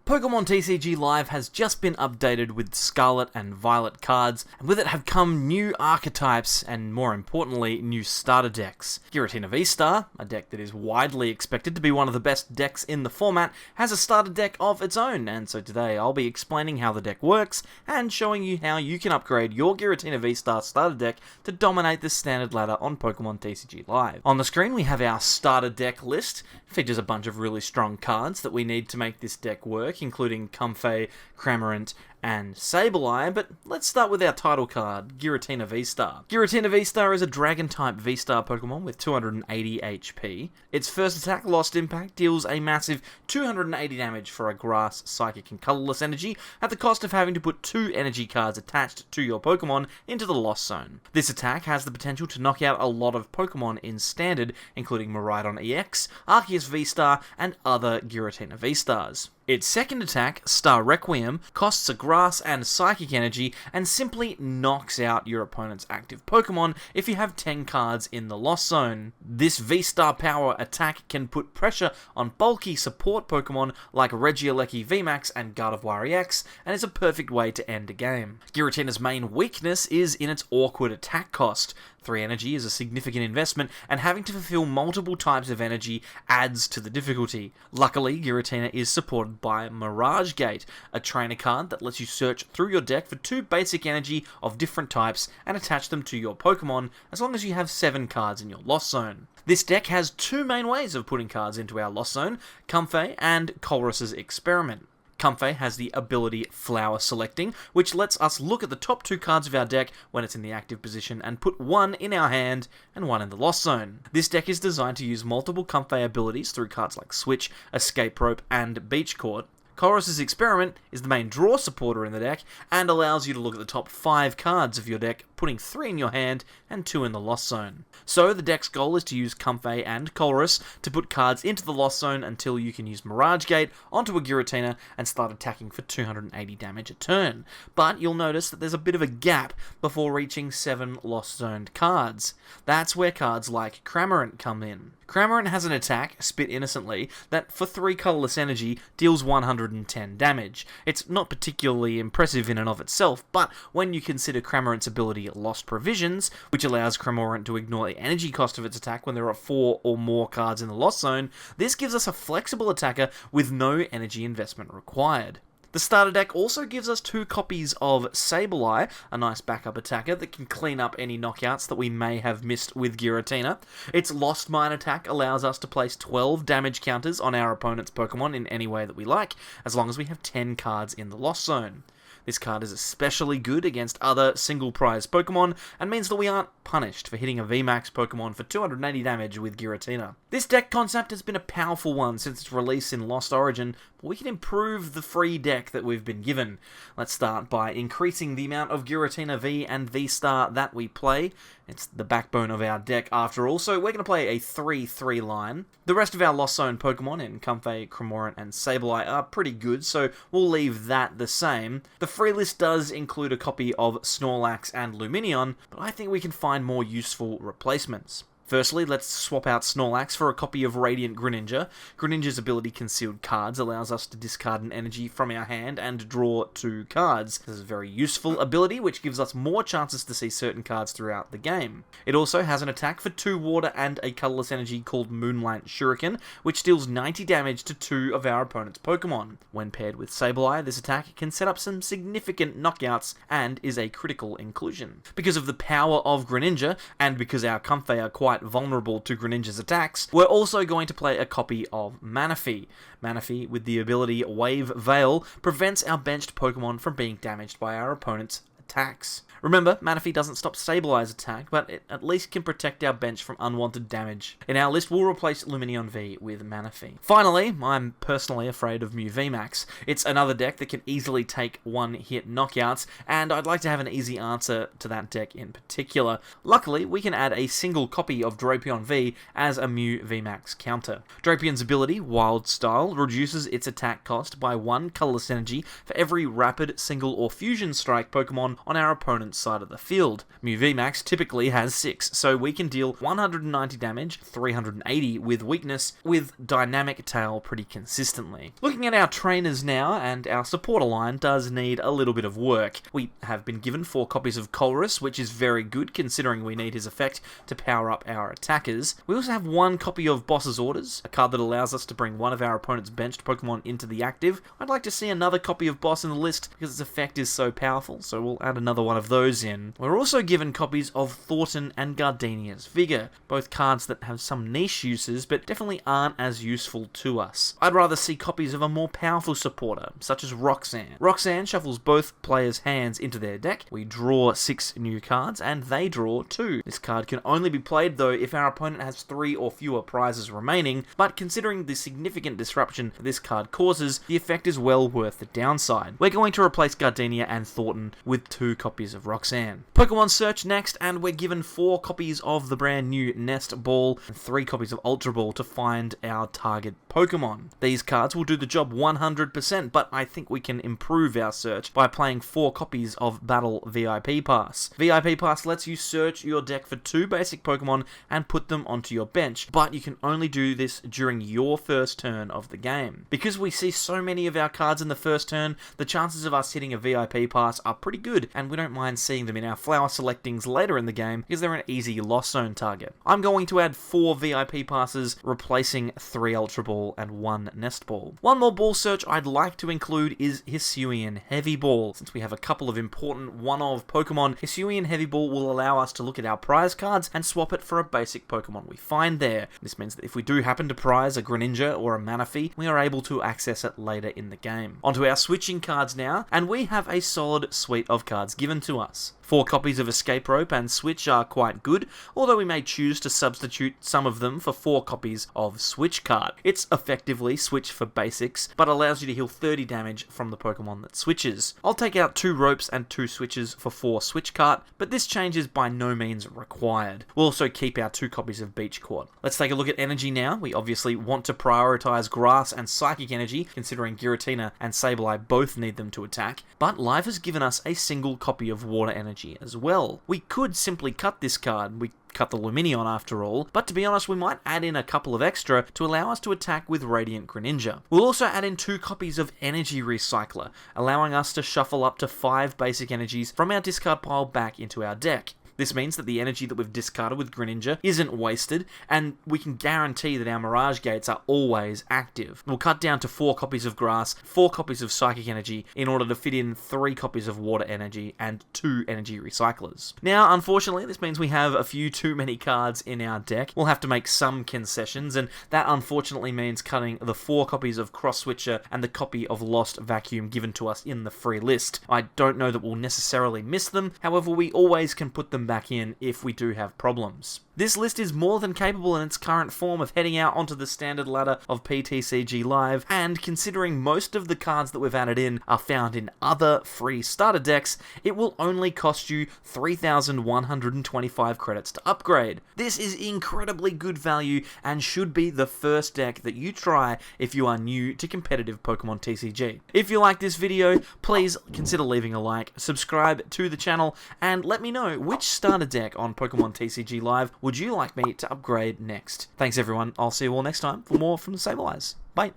Pokemon TCG Live has just been updated with Scarlet and Violet cards, and with it have come new archetypes and, more importantly, new starter decks. Giratina VSTAR, a deck that is widely expected to be one of the best decks in the format, has a starter deck of its own, and so today I'll be explaining how the deck works and showing you how you can upgrade your Giratina VSTAR Starter Deck to dominate the standard ladder on Pokemon TCG Live. On the screen we have our starter deck list. It features a bunch of really strong cards that we need to make this deck work, including Comfey, Cramorant, and Sableye, but let's start with our title card, Giratina VSTAR. Giratina VSTAR is a Dragon-type VSTAR Pokemon with 280 HP. Its first attack, Lost Impact, deals a massive 280 damage for a Grass, Psychic, and Colorless energy at the cost of having to put 2 energy cards attached to your Pokemon into the Lost Zone. This attack has the potential to knock out a lot of Pokemon in Standard, including Miraidon EX, Arceus VSTAR, and other Giratina VSTARs. Its second attack, Star Requiem, costs a Grass and Psychic energy and simply knocks out your opponent's active Pokemon if you have 10 cards in the Lost Zone. This VSTAR power attack can put pressure on bulky support Pokemon like Regieleki VMAX and Gardevoir EX, and is a perfect way to end a game. Giratina's main weakness is in its awkward attack cost. 3 energy is a significant investment, and having to fulfill multiple types of energy adds to the difficulty. Luckily, Giratina is supported by Mirage Gate, a trainer card that lets you search through your deck for 2 basic energy of different types and attach them to your Pokemon, as long as you have 7 cards in your Lost Zone. This deck has 2 main ways of putting cards into our Lost Zone, Comfey and Colress's Experiment. Comfey has the ability Flower Selecting, which lets us look at the top 2 cards of our deck when it's in the active position and put 1 in our hand and 1 in the Lost Zone. This deck is designed to use multiple Comfey abilities through cards like Switch, Escape Rope, and Beach Court. Colress's Experiment is the main draw supporter in the deck and allows you to look at the top 5 cards of your deck, putting 3 in your hand and 2 in the Lost Zone. So the deck's goal is to use Comfey and Colress to put cards into the Lost Zone until you can use Mirage Gate onto a Giratina and start attacking for 280 damage a turn. But you'll notice that there's a bit of a gap before reaching 7 Lost Zoned cards. That's where cards like Cramorant come in. Cramorant has an attack, Spit Innocently, that for 3 colorless energy deals 110 damage. It's not particularly impressive in and of itself, but when you consider Cramorant's ability Lost Provisions, which allows Cramorant to ignore the energy cost of its attack when there are 4 or more cards in the Lost Zone, this gives us a flexible attacker with no energy investment required. The starter deck also gives us 2 copies of Sableye, a nice backup attacker that can clean up any knockouts that we may have missed with Giratina. Its Lost Mine attack allows us to place 12 damage counters on our opponent's Pokemon in any way that we like, as long as we have 10 cards in the Lost Zone. This card is especially good against other single prize Pokemon, and means that we aren't punished for hitting a VMAX Pokemon for 280 damage with Giratina. This deck concept has been a powerful one since its release in Lost Origin, but we can improve the free deck that we've been given. Let's start by increasing the amount of Giratina V and VSTAR that we play. It's the backbone of our deck after all, so we're going to play a 3-3 line. The rest of our Lost Zone Pokemon in Comfey, Cramorant, and Sableye are pretty good, so we'll leave that the same. The free list does include a copy of Snorlax and Lumineon, but I think we can find more useful replacements. Firstly, let's swap out Snorlax for a copy of Radiant Greninja. Greninja's ability Concealed Cards allows us to discard an energy from our hand and draw 2 cards. This is a very useful ability which gives us more chances to see certain cards throughout the game. It also has an attack for 2 water and a colorless energy called Moonlight Shuriken, which deals 90 damage to 2 of our opponent's Pokemon. When paired with Sableye, this attack can set up some significant knockouts and is a critical inclusion. Because of the power of Greninja, and because our Comfey are quite vulnerable to Greninja's attacks, we're also going to play a copy of Manaphy. Manaphy, with the ability Wave Veil, prevents our benched Pokemon from being damaged by our opponent's attacks. Remember, Manaphy doesn't stop Sableye's attack, but it at least can protect our bench from unwanted damage. In our list, we'll replace Lumineon V with Manaphy. Finally, I'm personally afraid of Mew VMAX. It's another deck that can easily take one-hit knockouts, and I'd like to have an easy answer to that deck in particular. Luckily, we can add a single copy of Drapion V as a Mew VMAX counter. Drapion's ability, Wild Style, reduces its attack cost by 1 colorless energy for every Rapid, Single, or Fusion Strike Pokemon Pokemon on our opponent's side of the field. Mew VMAX typically has 6, so we can deal 190 damage, 380 with weakness, with Dynamic Tail pretty consistently. Looking at our trainers now, and our supporter line does need a little bit of work. We have been given 4 copies of Colress, which is very good considering we need his effect to power up our attackers. We also have 1 copy of Boss's Orders, a card that allows us to bring one of our opponent's benched Pokemon into the active. I'd like to see another copy of Boss in the list because its effect is so powerful, so we'll add another one of those in. We're also given copies of Thornton and Gardenia's Vigor, both cards that have some niche uses but definitely aren't as useful to us. I'd rather see copies of a more powerful supporter, such as Roxanne. Roxanne shuffles both players' hands into their deck, we draw 6 new cards, and they draw 2. This card can only be played though if our opponent has 3 or fewer prizes remaining, but considering the significant disruption this card causes, the effect is well worth the downside. We're going to replace Gardenia and Thornton with 2 copies of Roxanne. Pokemon Search next, and we're given 4 copies of the brand new Nest Ball and 3 copies of Ultra Ball to find our target Pokemon. These cards will do the job 100%, but I think we can improve our search by playing 4 copies of Battle VIP Pass. VIP Pass lets you search your deck for 2 basic Pokemon and put them onto your bench, but you can only do this during your first turn of the game. Because we see so many of our cards in the first turn, the chances of us hitting a VIP Pass are pretty good, and we don't mind seeing them in our flower selectings later in the game because they're an easy loss zone target. I'm going to add 4 VIP Passes, replacing 3 Ultra Ball and 1 Nest Ball. One more ball search I'd like to include is Hisuian Heavy Ball. Since we have a couple of important one-of Pokemon, Hisuian Heavy Ball will allow us to look at our prize cards and swap it for a basic Pokemon we find there. This means that if we do happen to prize a Greninja or a Manaphy, we are able to access it later in the game. Onto our switching cards now, and we have a solid suite of cards given to us. 4 copies of Escape Rope and Switch are quite good, although we may choose to substitute some of them for 4 copies of Switch card. It's effectively Switch for basics, but allows you to heal 30 damage from the Pokemon that switches. I'll take out 2 ropes and 2 switches for 4 Switch card, but this change is by no means required. We'll also keep our 2 copies of Beach Court. Let's take a look at energy now. We obviously want to prioritize Grass and Psychic Energy, considering Giratina and Sableye both need them to attack, but Live has given us a single copy of Water Energy as well. We could simply cut this card. We cut the Lumineon after all, but to be honest, we might add in a couple of extra to allow us to attack with Radiant Greninja. We'll also add in 2 copies of Energy Recycler, allowing us to shuffle up to 5 basic energies from our discard pile back into our deck. This means that the energy that we've discarded with Greninja isn't wasted, and we can guarantee that our Mirage Gates are always active. We'll cut down to 4 copies of Grass, 4 copies of Psychic Energy, in order to fit in 3 copies of Water Energy and 2 Energy Recyclers. Now, unfortunately, this means we have a few too many cards in our deck. We'll have to make some concessions, and that unfortunately means cutting the 4 copies of Cross Switcher and the copy of Lost Vacuum given to us in the free list. I don't know that we'll necessarily miss them, however, we always can put them back in if we do have problems. This list is more than capable in its current form of heading out onto the standard ladder of PTCG Live, and considering most of the cards that we've added in are found in other free starter decks, it will only cost you 3,125 credits to upgrade. This is incredibly good value and should be the first deck that you try if you are new to competitive Pokemon TCG. If you like this video, please consider leaving a like, subscribe to the channel, and let me know which starter deck on Pokemon TCG Live would you like me to upgrade next. Thanks everyone, I'll see you all next time for more from the Sableyes. Bye!